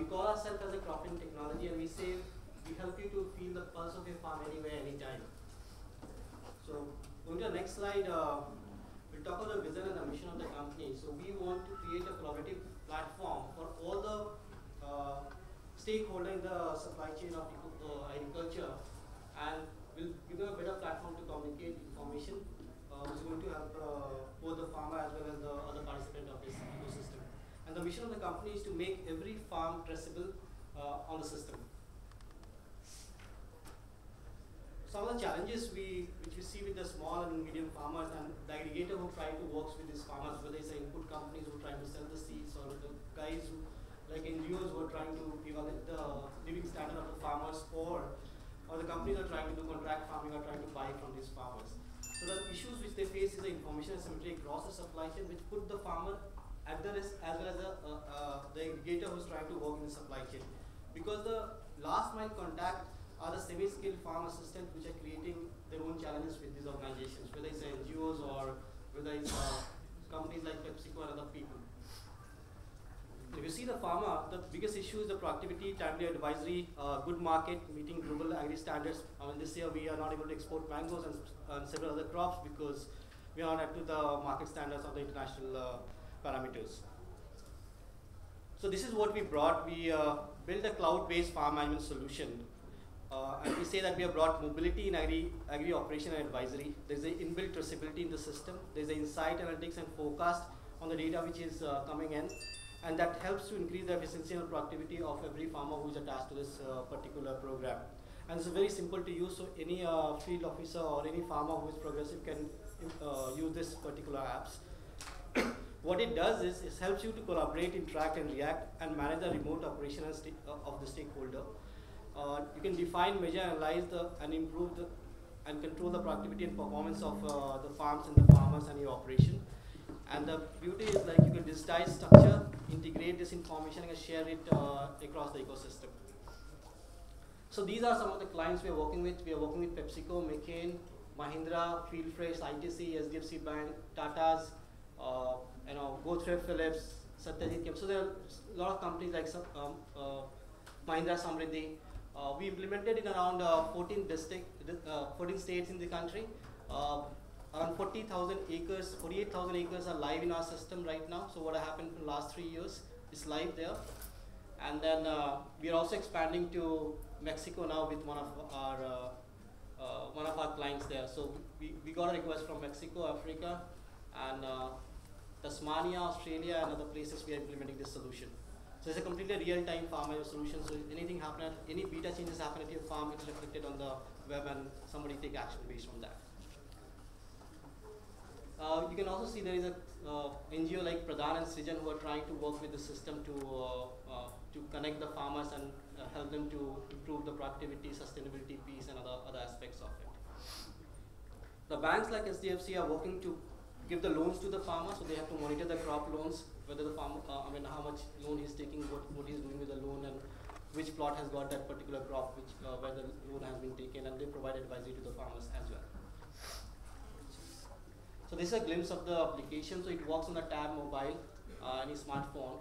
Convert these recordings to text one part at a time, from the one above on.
We call ourselves as a cropping technology, and we say we help you to feel the pulse of your farm anywhere, anytime. So going to the next slide, we'll talk about the vision and the mission of the company. So we want to create a collaborative platform for all the stakeholders in the supply chain of agriculture, and we'll give them a better platform to communicate information, which is going to help both the farmer as well as the other participant of this ecosystem. And the mission of the company is to make every farm traceable on the system. Some of the challenges which we see with the small and medium farmers and the aggregator who try to work with these farmers, whether it's the input companies who are trying to sell the seeds, or the guys who, like NGOs who are trying to evaluate the living standard of the farmers, or the companies are trying to do contract farming or trying to buy from these farmers. So the issues which they face is the information asymmetry across the supply chain, which put the farmer at the risk as well as the aggregator who's trying to work in the supply chain. Because the last mile contact are the semi-skilled farm assistants which are creating their own challenges with these organizations, whether it's NGOs or whether it's companies like PepsiCo and other people. If you see the farmer, the biggest issue is the productivity, timely advisory, good market, meeting global agri standards. I mean, this year we are not able to export mangoes and several other crops because we are not up to the market standards of the international parameters. So this is what we brought. We built a cloud-based farm management solution. And we say that we have brought mobility in agri operation and advisory. There's an inbuilt traceability in the system. There's an insight, analytics, and forecast on the data which is coming in. And that helps to increase the efficiency and productivity of every farmer who is attached to this particular program. And it's very simple to use, so any field officer or any farmer who is progressive can use this particular apps. What it does is it helps you to collaborate, interact, and react, and manage the remote operation of the stakeholder. You can define, measure, analyze, and improve and control the productivity and performance of the farms and the farmers and your operation. And the beauty is like you can digitize structure, integrate this information, and share it across the ecosystem. So these are some of the clients we are working with. We are working with PepsiCo, McCain, Mahindra, Fieldfresh, ITC, SDFC Bank, Tata's, GoThrift, Philips, Satyajit. So there are a lot of companies like Mahindra Samriddhi. We implemented in around 14 states in the country. Around 40,000 acres, 48,000 acres are live in our system right now. So what happened in the last 3 years is live there. And then we are also expanding to Mexico now with one of our clients there. So we got a request from Mexico, Africa, and Tasmania, Australia, and other places we are implementing this solution. So it's a completely real-time farm solution. So if anything happen, any beta changes happen at your farm, it's reflected on the web, and somebody take action based on that. You can also see there is a NGO like Pradhan and Srijan who are trying to work with the system to connect the farmers and help them to improve the productivity, sustainability piece, and other aspects of it. The banks like SDFC are working to give the loans to the farmer, so they have to monitor the crop loans, whether the farmer, how much loan he's taking, what he's doing with the loan, and which plot has got that particular crop, where the loan has been taken, and they provide advisory to the farmers as well. So this is a glimpse of the application. So it works on the tab mobile, any smartphone,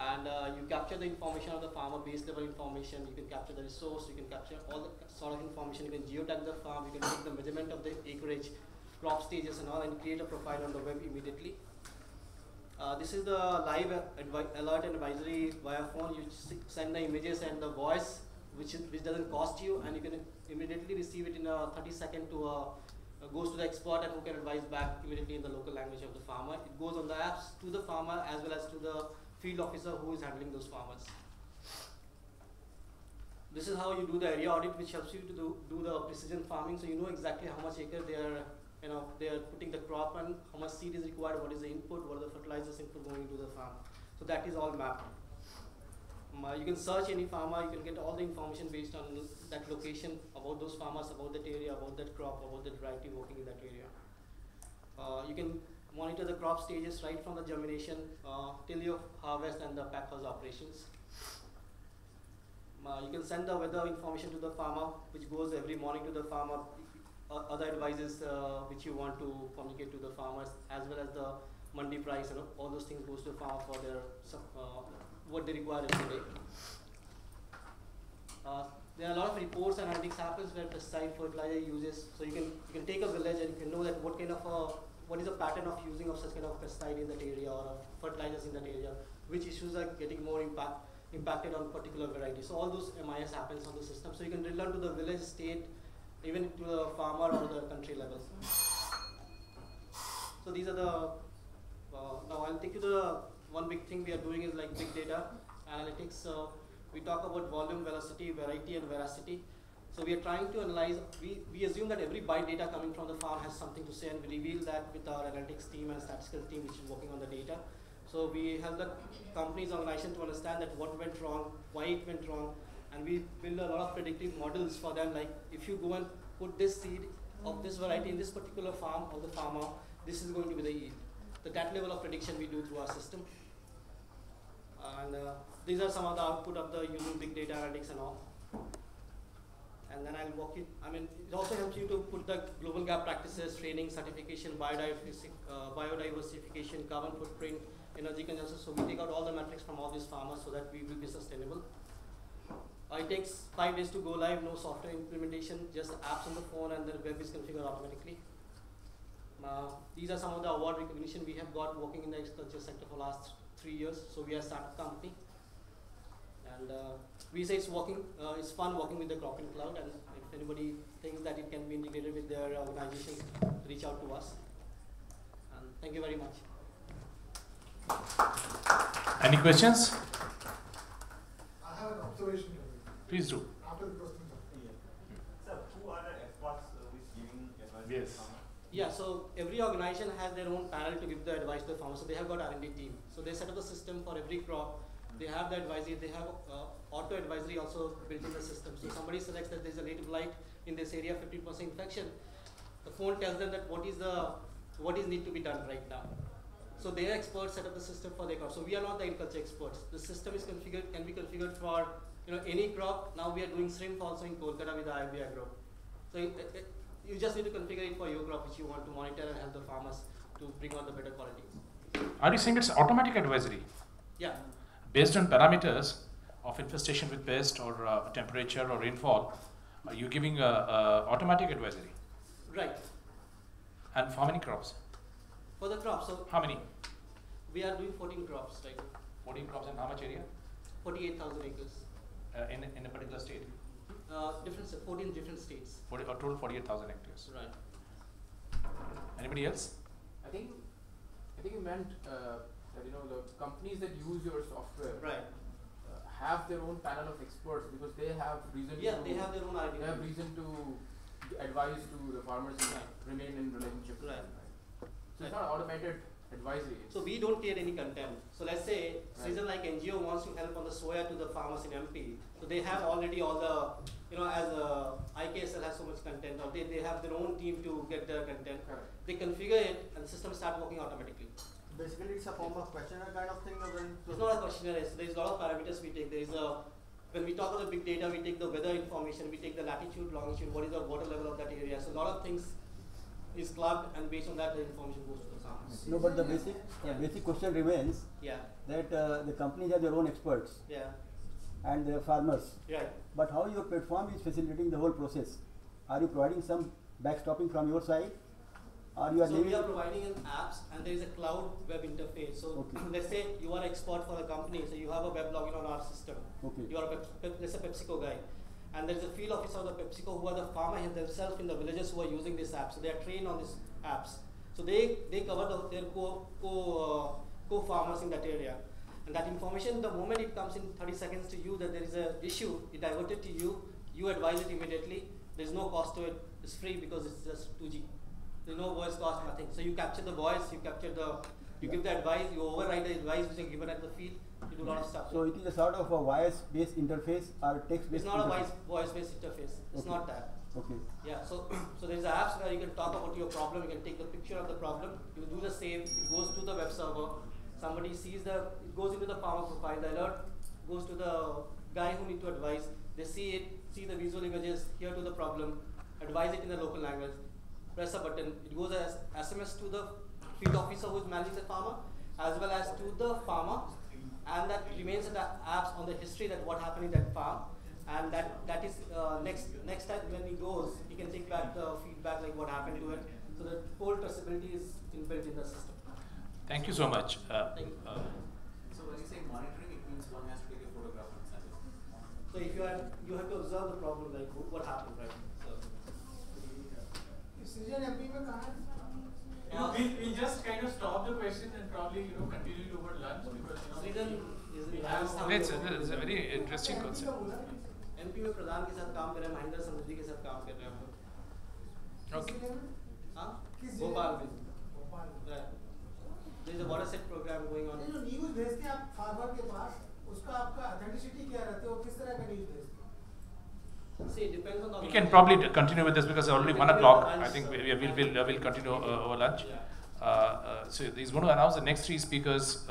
and you capture the information of the farmer, base level information. You can capture the resource. You can capture all the sort of information. You can geotag the farm. You can take the measurement of the acreage, crop stages, and all, and create a profile on the web immediately. This is the live alert and advisory via phone. You send the images and the voice, which doesn't cost you, and you can immediately receive it in a 30-second goes to the expert, and who can advise back immediately in the local language of the farmer. It goes on the apps to the farmer as well as to the field officer who is handling those farmers. This is how you do the area audit, which helps you to do the precision farming, so you know exactly how much acre they are putting the crop, and how much seed is required, what is the input, what are the fertilizers input going into the farm. So that is all mapped. You can search any farmer, you can get all the information based on that location, about those farmers, about that area, about that crop, about the variety working in that area. You can monitor the crop stages right from the germination till your harvest and the pack house operations. You can send the weather information to the farmer, which goes every morning to the farmer, other advices which you want to communicate to the farmers, as well as the mandi price, and all those things goes to the farmer for their what they require every day. There are a lot of reports and analytics happens where pesticide fertilizer uses. So you can take a village and you can know that what is the pattern of using of such kind of pesticide in that area or fertilizers in that area, which issues are getting more impacted on particular variety. So all those MIS happens on the system. So you can learn to the village, state, even to the farmer or the country level. So these are the, now I'll take you to the one big thing we are doing is like big data analytics. We talk about volume, velocity, variety, and veracity. So we are trying to analyze, we assume that every byte data coming from the farm has something to say, and we reveal that with our analytics team and statistical team which is working on the data. So we help the company's organization to understand that what went wrong, why it went wrong, and we build a lot of predictive models for them, like if you go and put this seed of this variety in this particular farm or the farmer, this is going to be the yield. So that level of prediction we do through our system. And these are some of the output of the using big data analytics and all. And then I'll walk you, it also helps you to put the global gap practices, training, certification, biodiversification, carbon footprint, energy consumption. So we take out all the metrics from all these farmers so that we will be sustainable. It takes 5 days to go live, no software implementation, just apps on the phone, and the web is configured automatically. These are some of the award recognition we have got working in the agriculture sector for the last 3 years. So we are a startup company. And we say it's fun working with the Cropping Cloud, and if anybody thinks that it can be integrated with their organization, reach out to us. And thank you very much. Any questions? I have an observation. Please do. After the question. Sir, who are the experts who is giving advice? Yes. Yeah, so every organization has their own panel to give the advice to the farmer. So they have got R&D team. So they set up a system for every crop. They have the advisory. They have auto advisory also built in the system. So somebody selects that there's a native blight in this area, 15% infection. The phone tells them that what is need to be done right now. So their experts set up the system for their crop. So we are not the agriculture experts. The system is can be configured for any crop. Now we are doing shrimp also in Kolkata with the IB Agro. So you just need to configure it for your crop which you want to monitor and help the farmers to bring out the better quality. Are you saying it's automatic advisory? Yeah. Based on parameters of infestation with pest or temperature or rainfall, are you giving automatic advisory? Right. And for how many crops? For the crops, so How many? we are doing 14 crops, right? 14 crops in how much area? 48,000 acres. In a particular state? 14 different states. Total 48,000 hectares. Right. Anybody else? I think you meant that the companies that use your software Right. have their own panel of experts because they have reason. Yeah, to, they have their own idea. They have reason to advise to the farmers and Right. remain in relationship. with Right. them, So it's not automated advisory. So we don't create any content. So let's say Right. Season like NGO wants to help on the soya to the farmers in MP. So they have already all the, as IKSL has so much content, or they have their own team to get their content. Correct. They configure it and the system start working automatically. Basically, it's a form of questionnaire kind of thing. It's not a questionnaire. So there's a lot of parameters we take. When we talk about the big data, we take the weather information, we take the latitude, longitude, what is the water level of that area. So a lot of things is clubbed, and based on that, the information goes to the farmers. No, but the basic question remains Yeah, that the companies have their own experts yeah, and the farmers. right. But how your platform is facilitating the whole process? Are you providing some backstopping from your side? Or you are So we leaving? are providing an apps, and there is a cloud web interface. So Okay. let's say you are an expert for a company, so you have a web login on our system. Okay. You are let's say PepsiCo guy, and there is a field officer of the PepsiCo who are the farmer themselves in the villages who are using this app. So they are trained on these apps. So they cover their co-farmers in that area. And that information, the moment it comes in 30 seconds to you that there is an issue, it diverted to you, you advise it immediately. There is no cost to it. It's free because it's just 2G. There's no voice cost, nothing. So you capture the voice, you give the advice, you override the advice which is given at the field, you do a lot of stuff. So it is a sort of a voice-based interface or text-based It's not interface? a voice-based interface. It's Okay. not that. Okay. Yeah, so there's apps where you can talk about your problem, you can take the picture of the problem, you do the same, it goes to the web server, somebody sees it goes into the farmer profile, the alert goes to the guy who need to advise, they see the visual images, hear to the problem, advise it in the local language, press a button, it goes as SMS to the field officer who is managing the farmer, as well as to the farmer, and that remains in the apps on the history that what happened in that farm. and that is next time when he goes, he can take back the feedback like what happened to it. So the whole traceability is inbuilt in the system. Thank you so much. Thank you. So when you say monitoring, it means one has to take a photograph and send it. So if you have to observe the problem, like what happened, right? So. Decision MP में कहाँ है? We just kind of stop the question and probably continue it over lunch because we have some. It's a very interesting concept. MP में प्रधान के साथ काम कर रहे हैं, महेंद्र समृद्धि के साथ काम कर रहे हैं हम लोग. Okay. हाँ? किस भोपाल में. भोपाल में. Right. There is a watershed program going on. ये जो न्यूज़ भेजते हैं आप फार्मर के पास, उसका आपका ऑथेंटिसिटी क्या रहती है और किस तरह का न्यूज़ भेजते हैं? See, it depends on the. We can probably continue with this because it's already 1 o'clock. I think we'll continue over lunch. Yeah. So he's going to announce the next 3 speakers.